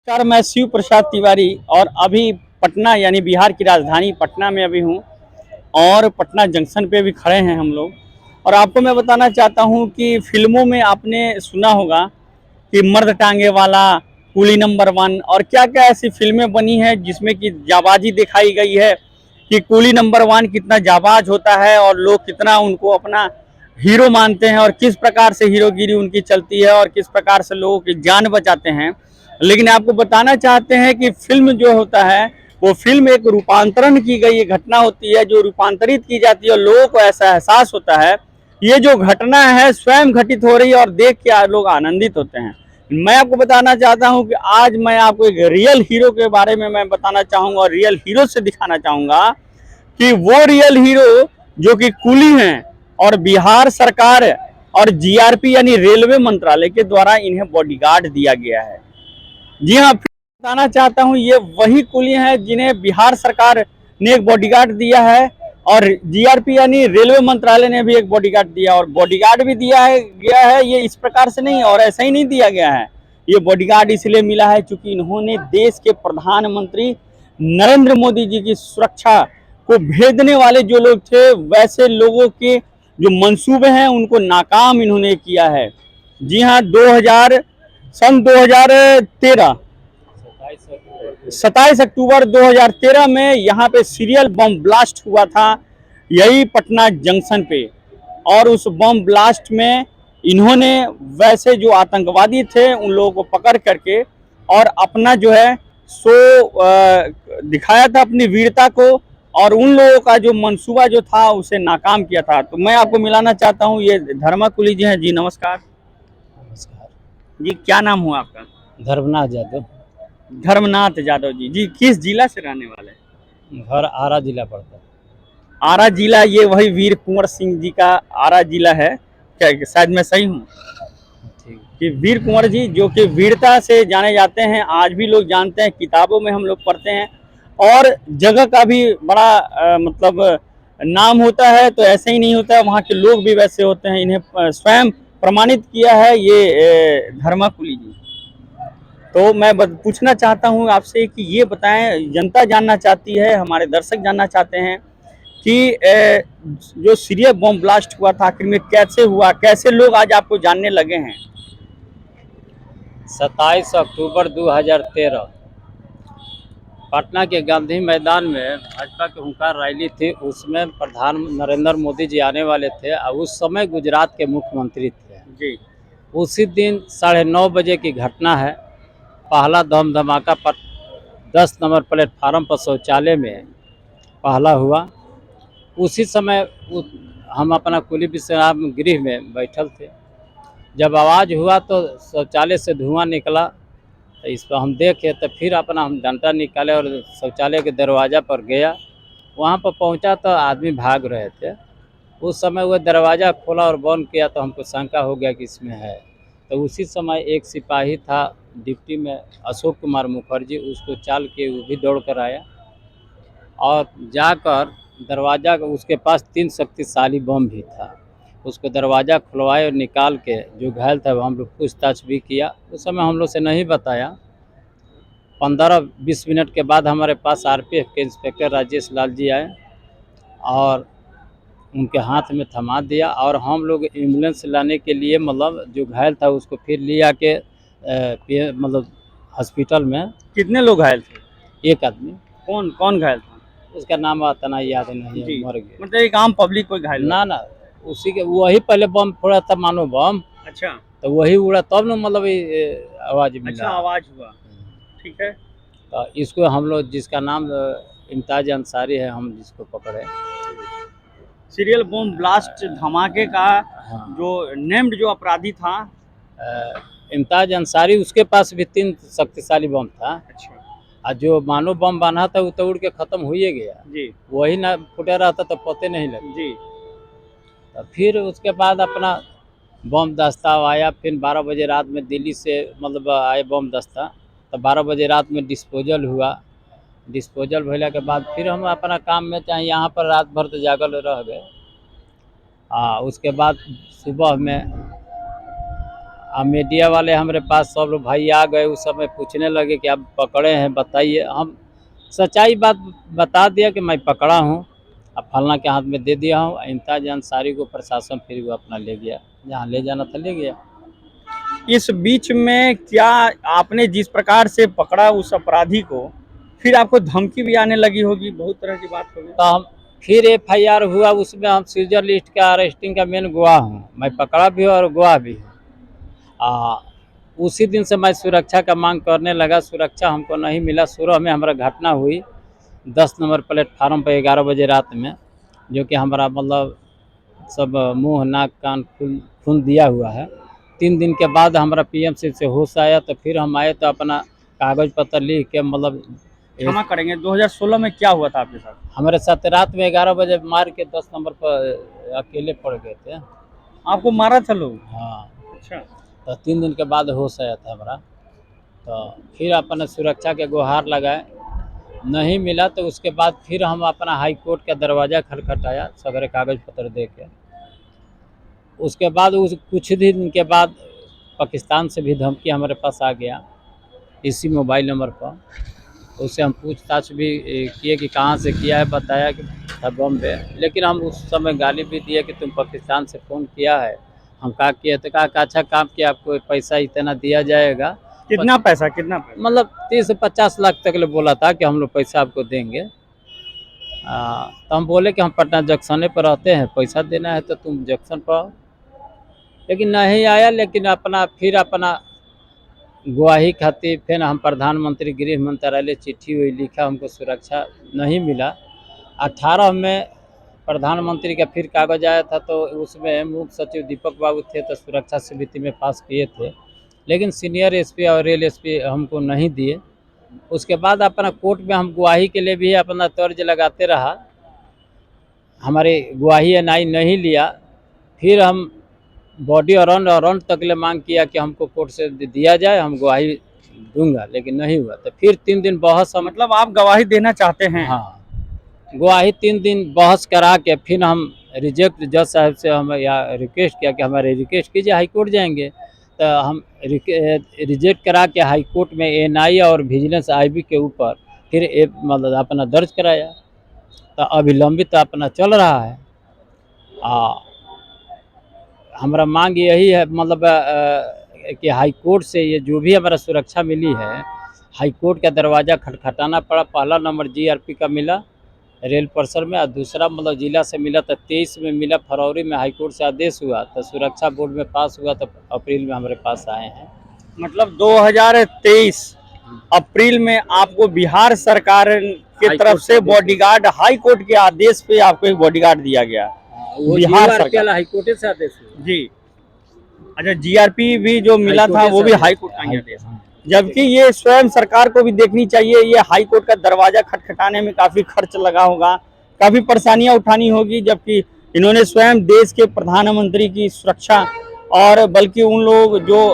नमस्कार, मैं शिव प्रसाद तिवारी और अभी पटना यानी बिहार की राजधानी पटना में अभी हूँ और पटना जंक्शन पे भी खड़े हैं हम लोग। और आपको मैं बताना चाहता हूँ कि फिल्मों में आपने सुना होगा कि मर्द टांगे वाला, कुली नंबर वन और क्या क्या ऐसी फिल्में बनी हैं जिसमें कि जाबाजी दिखाई गई है कि कुली नंबर वन कितना जाबाज होता है और लोग कितना उनको अपना हीरो मानते हैं और किस प्रकार से हीरोगिरी उनकी चलती है और किस प्रकार से लोगों की जान बचाते हैं। लेकिन आपको बताना चाहते हैं कि फिल्म जो होता है वो फिल्म एक रूपांतरण की गई घटना होती है जो रूपांतरित की जाती है और लोगों को ऐसा एहसास होता है ये जो घटना है स्वयं घटित हो रही है और देख के लोग आनंदित होते हैं। मैं आपको बताना चाहता हूं कि आज मैं आपको एक रियल हीरो के बारे में मैं बताना चाहूंगा और रियल हीरो से दिखाना चाहूंगा कि वो रियल हीरो जो कि कुली हैं और बिहार सरकार और जीआरपी यानी रेलवे मंत्रालय के द्वारा इन्हें बॉडीगार्ड दिया गया है। जी हाँ, फिर बताना चाहता हूँ ये वही कुली हैं जिन्हें बिहार सरकार ने एक बॉडीगार्ड दिया है और जीआरपी यानी रेलवे मंत्रालय ने भी एक बॉडीगार्ड दिया और बॉडीगार्ड भी दिया है गया है। ये इस प्रकार से नहीं और ऐसा ही नहीं दिया गया है, ये बॉडीगार्ड इसलिए मिला है क्योंकि इन्होंने देश के प्रधानमंत्री नरेंद्र मोदी जी की सुरक्षा को भेदने वाले जो लोग थे वैसे लोगों के जो मंसूबे हैं उनको नाकाम इन्होंने किया है। जी हाँ, 2013 27 अक्टूबर 2013 में यहाँ पे सीरियल बम ब्लास्ट हुआ था यही पटना जंक्शन पे। और उस बम ब्लास्ट में इन्होंने वैसे जो आतंकवादी थे उन लोगों को पकड़ करके और अपना जो है सो दिखाया था अपनी वीरता को और उन लोगों का जो मंसूबा जो था उसे नाकाम किया था। तो मैं आपको मिलाना चाहता हूँ ये धर्मा कुली जी हैं। जी नमस्कार। नमस्कार। जी क्या नाम हुआ आपका? धर्मनाथ यादव। धर्मनाथ यादव जी। जी किस जिला से रहने वाले हैं? घर आरा जिला पड़ता है। आरा जिला, ये वही वीर कुंवर सिंह जी का आरा जिला है क्या? शायद मैं सही हूँ ठीक। कि वीर कुंवर जी जो कि वीरता से जाने जाते हैं, आज भी लोग जानते हैं, किताबों में हम लोग पढ़ते हैं और जगह का भी बड़ा मतलब नाम होता है। तो ऐसे ही नहीं होता है, वहाँ के लोग भी वैसे होते हैं। इन्हें स्वयं प्रमाणित किया है ये धर्मा कुली जी। तो मैं पूछना चाहता हूँ आपसे कि ये बताएं, जनता जानना चाहती है, हमारे दर्शक जानना चाहते हैं कि जो सीरियल बम ब्लास्ट हुआ था आखिर में कैसे हुआ, कैसे लोग आज आपको जानने लगे हैं? 27 अक्टूबर 2013 पटना के गांधी मैदान में भाजपा की हुंकार रैली थी। उसमें प्रधान नरेंद्र मोदी जी आने वाले थे और उस समय गुजरात के मुख्यमंत्री थे जी। उसी दिन 9:30 बजे की घटना है। पहला धम धमाका पर 10 नंबर प्लेटफार्म पर शौचालय में पहला हुआ। उसी समय हम अपना कुली विश्राम गृह में बैठल थे। जब आवाज़ हुआ तो शौचालय से धुआं निकला, तो इस पर हम देखे तो फिर अपना हम डंडा निकाले और शौचालय के दरवाज़ा पर गया। वहाँ पर पहुँचा तो आदमी भाग रहे थे। उस समय वह दरवाज़ा खोला और बंद किया तो हमको शंका हो गया कि इसमें है। तो उसी समय एक सिपाही था डिप्टी में, अशोक कुमार मुखर्जी, उसको चाल के वो भी दौड़ कर आया और जाकर दरवाज़ा, उसके पास 3 शक्तिशाली बम भी था। उसको दरवाज़ा खुलवाए और निकाल के जो घायल था वो हम लोग पूछताछ भी किया। उस समय हम लोग से नहीं बताया। 15-20 मिनट के बाद हमारे पास आरपीएफ के इंस्पेक्टर राजेश लाल जी आए और उनके हाथ में थमा दिया और हम लोग एम्बुलेंस लाने के लिए, मतलब जो घायल था उसको फिर ले आके मतलब हॉस्पिटल में। कितने लोग घायल थे? एक आदमी। कौन कौन घायल था? उसका नाम आता ना याद नहीं है, मर गया। मतलब एक आम पब्लिक कोई घायल ना ना, उसी के वही पहले बम फोड़ा था, मानो बम। अच्छा। तो वही उड़ा तब ना, मतलब ये आवाज़ मिला। अच्छा, आवाज हुआ। ठीक है। तो इसको हम लोग, जिसका नाम इम्तियाज अंसारी है, हम जिसको पकड़े। सीरियल बम ब्लास्ट धमाके का हाँ। जो नेम्ड जो अपराधी था। इम्तियाज अंसारी, उसके पास भी 3 शक्तिशाली बम था। अच्छा। और जो मानो बम बना था वो तो उड़ के ख़त्म हो ही गया। जी। वही ना फुटे रहता तो पते नहीं लगे। जी। तो फिर उसके बाद अपना बम दस्ता आया। फिर 12 बजे रात में दिल्ली से मतलब आए बम दस्ता। तो 12 बजे रात में डिस्पोजल हुआ। डिस्पोजल भइला के बाद फिर हम अपना काम में, चाहे यहाँ पर रात भर तो जागल रह गए। उसके बाद सुबह में मीडिया वाले हमारे पास सब लोग भाई आ गए, उस समय पूछने लगे कि आप पकड़े हैं बताइए। हम सच्चाई बात बता दिया कि मैं पकड़ा हूँ, अब फलना के हाथ में दे दिया हूँ। इम्तियाज अंसारी को प्रशासन फिर वो अपना ले गया, जहाँ ले जाना था ले गया। इस बीच में क्या आपने जिस प्रकार से पकड़ा उस अपराधी को, फिर आपको धमकी भी आने लगी होगी, बहुत तरह की बात होगी। तो हम फिर FIR हुआ, उसमें हम सीजर लिस्ट का अरेस्टिंग का मेन गवाह हूँ, मैं पकड़ा भी हूँ और गवाह भी हूँ। उसी दिन से मैं सुरक्षा का मांग करने लगा, सुरक्षा हमको नहीं मिला। सुरह में हमारा घटना हुई 10 नंबर प्लेटफार्म पर 11 बजे रात में, जो कि हमारा मतलब सब मुंह नाक कान खून दिया हुआ है। 3 दिन के बाद हमारा PMC से होश आया, तो फिर हम आए तो अपना कागज पत्र लिख के मतलब क्षमा करेंगे, 2016 में क्या हुआ था आपके साथ? हमारे साथ रात में 11 बजे मार के 10 नंबर पर अकेले पड़ गए थे। आपको मारा था लोग? हाँ, अच्छा। तो 3 दिन के बाद होश आया था हमारा। तो फिर अपने सुरक्षा के गुहार लगाए, नहीं मिला तो उसके बाद फिर हम अपना हाई कोर्ट का दरवाज़ा खटखटाया सगरे कागज पत्र दे के। उसके बाद उस कुछ दिन के बाद पाकिस्तान से भी धमकी हमारे पास आ गया, इसी मोबाइल नंबर पर। उससे हम पूछताछ भी किए कि कहाँ से किया है, बताया कि था बॉम्बे। लेकिन हम उस समय गाली भी दिए कि तुम पाकिस्तान से फ़ोन किया है। हम कहा किया, तो कहा कि अच्छा काम किया, आपको पैसा इतना दिया जाएगा। कितना पैसा, कितना पैसा? मतलब 30 से 50 लाख तक ले बोला था कि हम लोग पैसा आपको देंगे। तो हम बोले कि हम पटना जंक्शने पर रहते हैं, पैसा देना है तो तुम जंक्शन पर आओ। लेकिन नहीं आया। लेकिन फिर अपना गवाही खातिर फिर हम प्रधानमंत्री गृह मंत्रालय चिट्ठी हुई लिखा, हमको सुरक्षा नहीं मिला। 18 में प्रधानमंत्री का फिर कागज आया था, तो उसमें मुख्य सचिव दीपक बाबू थे, तो सुरक्षा समिति में पास किए थे। लेकिन सीनियर SP और रेल SP हमको नहीं दिए। उसके बाद अपना कोर्ट में हम गवाही के लिए भी अपना तर्ज लगाते रहा, हमारी गवाही NI नहीं लिया। फिर हम बॉडी वारंट तक ले मांग किया कि हमको कोर्ट से दिया जाए, हम गवाही दूंगा, लेकिन नहीं हुआ। तो फिर 3 दिन बहस मतलब आप गवाही देना चाहते हैं? हाँ, गवाही 3 दिन बहस करा के फिर हम रिजेक्ट, जज साहब से हम या रिक्वेस्ट किया कि हमारे रिक्वेस्ट कीजिए, हाई कोर्ट जाएंगे। तो हम रिजेक्ट करा के हाई कोर्ट में NI और विजिलेंस IB के ऊपर फिर मतलब अपना दर्ज कराया। तो अभी लंबित अपना चल रहा है। हमारा मांग यही है, मतलब कि हाई कोर्ट से ये जो भी हमारा सुरक्षा मिली है, हाई कोर्ट का दरवाज़ा खटखटाना पड़ा। पहला नंबर GRP का मिला रेल परिसर में, और दूसरा मतलब जिला से मिला तो 23 में मिला। फरवरी में हाई कोर्ट से आदेश हुआ, तो सुरक्षा बोर्ड में पास हुआ, तो अप्रैल में हमारे पास आए हैं। मतलब 2023 अप्रैल में आपको बिहार सरकार के तरफ से बॉडीगार्ड, हाई कोर्ट के आदेश पे आपको एक बॉडीगार्ड दिया गया। वो बिहार GRP सरकार, हाई कोर्ट से आदेश हुआ जी। अच्छा, GRP भी जो मिला था वो भी हाई कोर्ट का ही आदेश, जबकि ये स्वयं सरकार को भी देखनी चाहिए। ये हाई कोर्ट का दरवाजा खटखटाने में काफी खर्च लगा होगा, काफी परेशानियां उठानी होगी, जबकि इन्होंने स्वयं देश के प्रधानमंत्री की सुरक्षा, और बल्कि उन लोग जो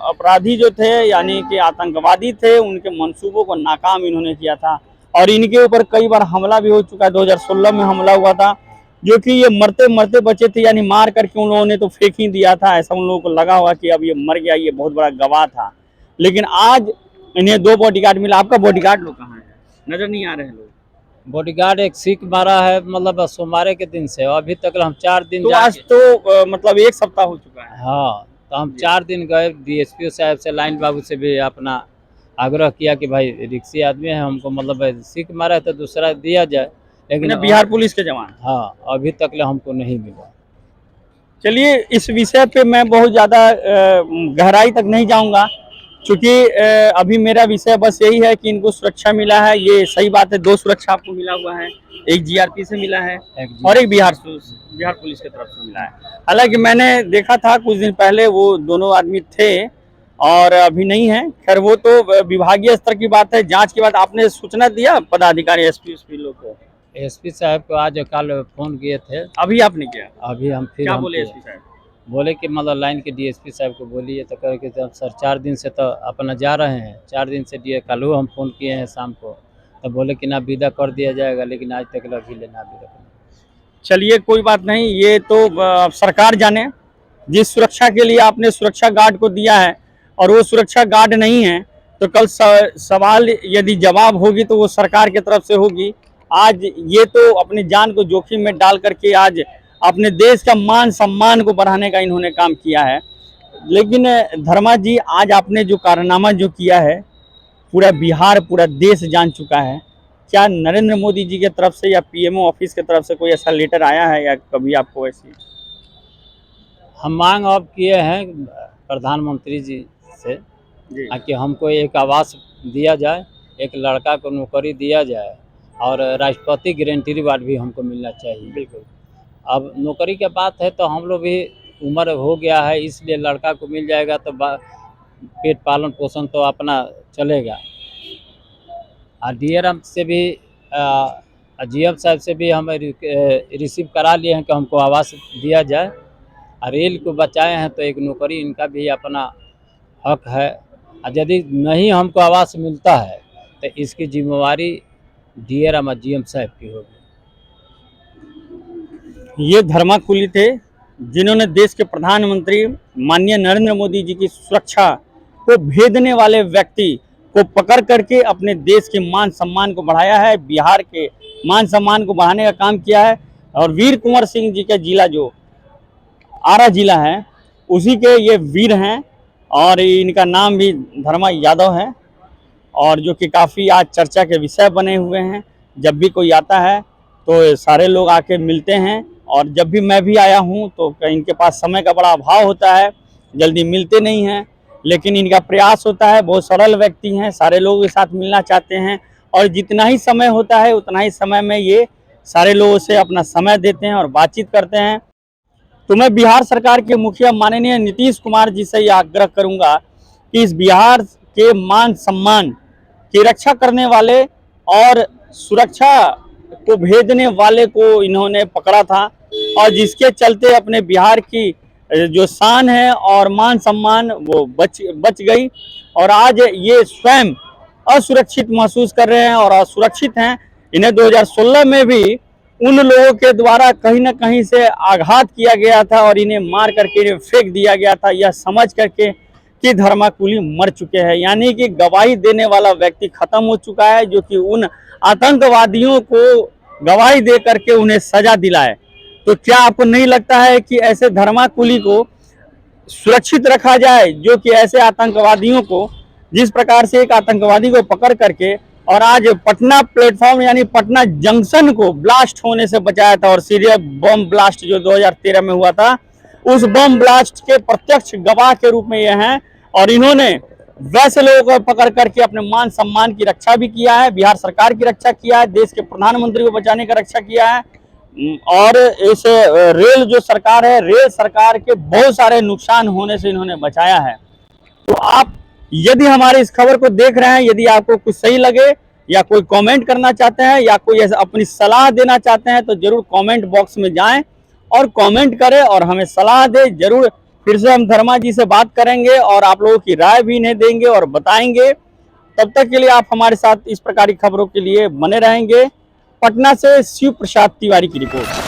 अपराधी जो थे यानी कि आतंकवादी थे, उनके मंसूबों को नाकाम इन्होंने किया था। और इनके ऊपर कई बार हमला भी हो चुका है। 2016 में हमला हुआ था, जो कि ये मरते मरते बचे थे, यानी मार करके उन लोगों ने तो फेंक ही दिया था। ऐसा उन लोगों को लगा हुआ कि अब ये मर गया, ये बहुत बड़ा गवाह था। लेकिन आज इन्हें 2 बॉडीगार्ड मिला। आपका बॉडीगार्ड लोग कहाँ है? नजर नहीं आ रहे हैं लोग। बॉडीगार्ड एक सीख मारा है, मतलब सोमवार के दिन से अभी तक हम 4 दिन तो आज तो मतलब 1 सप्ताह हो चुका है। हाँ, तो हम 4 दिन गए, DSPO साहब से, लाइन बाबू से भी अपना आग्रह किया कि भाई रिक्सी आदमी है, हमको मतलब सीख मारा है तो दूसरा दिया जाए। लेकिन बिहार पुलिस के जवान, हाँ, अभी तक हमको नहीं मिला। चलिए, इस विषय पे मैं बहुत ज़्यादा गहराई तक नहीं जाऊंगा, क्योंकि अभी मेरा विषय बस यही है कि इनको सुरक्षा मिला है, ये सही बात है। 2 सुरक्षा आपको मिला हुआ है, एक GRP से मिला है और एक बिहार पुलिस की तरफ से मिला है। हालांकि मैंने देखा था कुछ दिन पहले वो दोनों आदमी थे और अभी नहीं है। खैर वो तो विभागीय स्तर की बात है, जांच के बाद। आपने सूचना दिया पदाधिकारी SP लोग को? SP साहब को आज कल फ़ोन किए थे। अभी आपने किया? अभी हम फिर क्या हम बोले किए। SP साहब? बोले कि मतलब लाइन के DSP साहब को बोलिए, तो कहे कि अब सर 4 दिन से तो अपना जा रहे हैं, 4 दिन से कल हम फ़ोन किए हैं शाम को, तो बोले कि ना विदा कर दिया जाएगा, लेकिन आज तक अभी लेना भी रखना। चलिए, कोई बात नहीं, ये तो सरकार जाने। जिस सुरक्षा के लिए आपने सुरक्षा गार्ड को दिया है और वो सुरक्षा गार्ड नहीं है, तो कल सवाल यदि जवाब होगी तो वो सरकार की तरफ से होगी। आज ये तो अपनी जान को जोखिम में डाल करके आज अपने देश का मान सम्मान को बढ़ाने का इन्होंने काम किया है। लेकिन धर्मा जी, आज आपने जो कारनामा जो किया है, पूरा बिहार पूरा देश जान चुका है। क्या नरेंद्र मोदी जी की तरफ से या पीएमओ ऑफिस की तरफ से कोई ऐसा लेटर आया है या कभी आपको ऐसी? हम मांग अब किए हैं प्रधानमंत्री जी से जी कि हमको एक आवास दिया जाए, एक लड़का को नौकरी दिया जाए और राष्ट्रपति गारंटी वार्ड भी हमको मिलना चाहिए। बिल्कुल। अब नौकरी की बात है तो हम लोग भी उम्र हो गया है, इसलिए लड़का को मिल जाएगा तो पेट पालन पोषण तो अपना चलेगा। और डीआरएम से भी जीएम साहब से भी हम रिसीव करा लिए हैं कि हमको आवास दिया जाए। और रेल को बचाए हैं तो एक नौकरी इनका भी अपना हक है। और यदि नहीं हमको आवास मिलता है तो इसकी जिम्मेवारी डीआरएम और जीएम साहब की होगी। ये धर्माकुली थे जिन्होंने देश के प्रधानमंत्री माननीय नरेंद्र मोदी जी की सुरक्षा को भेदने वाले व्यक्ति को पकड़ करके अपने देश के मान सम्मान को बढ़ाया है, बिहार के मान सम्मान को बढ़ाने का काम किया है। और वीर कुंवर सिंह जी का जिला जो आरा जिला है, उसी के ये वीर हैं और इनका नाम भी धर्मा यादव है, और जो कि काफ़ी आज चर्चा के विषय बने हुए हैं। जब भी कोई आता है तो सारे लोग आके मिलते हैं, और जब भी मैं भी आया हूँ तो इनके पास समय का बड़ा अभाव होता है, जल्दी मिलते नहीं हैं, लेकिन इनका प्रयास होता है। बहुत सरल व्यक्ति हैं, सारे लोगों के साथ मिलना चाहते हैं, और जितना ही समय होता है उतना ही समय में ये सारे लोगों से अपना समय देते हैं और बातचीत करते हैं। तो मैं बिहार सरकार के मुखिया माननीय नीतीश कुमार जी से ये आग्रह करूंगा कि इस बिहार के मान सम्मान की रक्षा करने वाले और सुरक्षा को भेजने वाले को इन्होंने पकड़ा था, और जिसके चलते अपने बिहार की जो शान है और मान सम्मान वो बच गई। और आज ये स्वयं असुरक्षित महसूस कर रहे हैं और असुरक्षित हैं। इन्हें 2016 में भी उन लोगों के द्वारा कहीं ना कहीं से आघात किया गया था और इन्हें मार करके इन्हें फेंक दिया गया था, यह समझ करके कि धर्माकुली मर चुके हैं। यानी कि गवाही देने वाला व्यक्ति खत्म हो चुका है, जो कि उन आतंकवादियों को गवाही दे करके उन्हें सजा दिलाए। तो क्या आपको नहीं लगता है कि ऐसे धर्माकुली को सुरक्षित रखा जाए, जो कि ऐसे आतंकवादियों को, जिस प्रकार से एक आतंकवादी को पकड़ करके और आज पटना प्लेटफॉर्म यानी पटना जंक्शन को ब्लास्ट होने से बचाया था, और सीरियस बम ब्लास्ट जो 2013 में हुआ था, उस बम ब्लास्ट के प्रत्यक्ष गवाह के रूप में ये हैं। और इन्होंने वैसे लोगों को पकड़ करके अपने मान सम्मान की रक्षा भी किया है, बिहार सरकार की रक्षा किया है, देश के प्रधानमंत्री को बचाने का रक्षा किया है। और इस रेल जो सरकार है, रेल सरकार के बहुत सारे नुकसान होने से इन्होंने बचाया है। तो आप यदि हमारे इस खबर को देख रहे हैं, यदि आपको कुछ सही लगे या कोई कमेंट करना चाहते हैं या कोई ऐसा अपनी सलाह देना चाहते हैं, तो जरूर कमेंट बॉक्स में जाएं और कमेंट करें और हमें सलाह दें। जरूर फिर से हम धर्मा जी से बात करेंगे और आप लोगों की राय भी इन्हें देंगे और बताएंगे। तब तक के लिए आप हमारे साथ इस प्रकार की खबरों के लिए बने रहेंगे। पटना से शिव प्रसाद तिवारी की रिपोर्ट।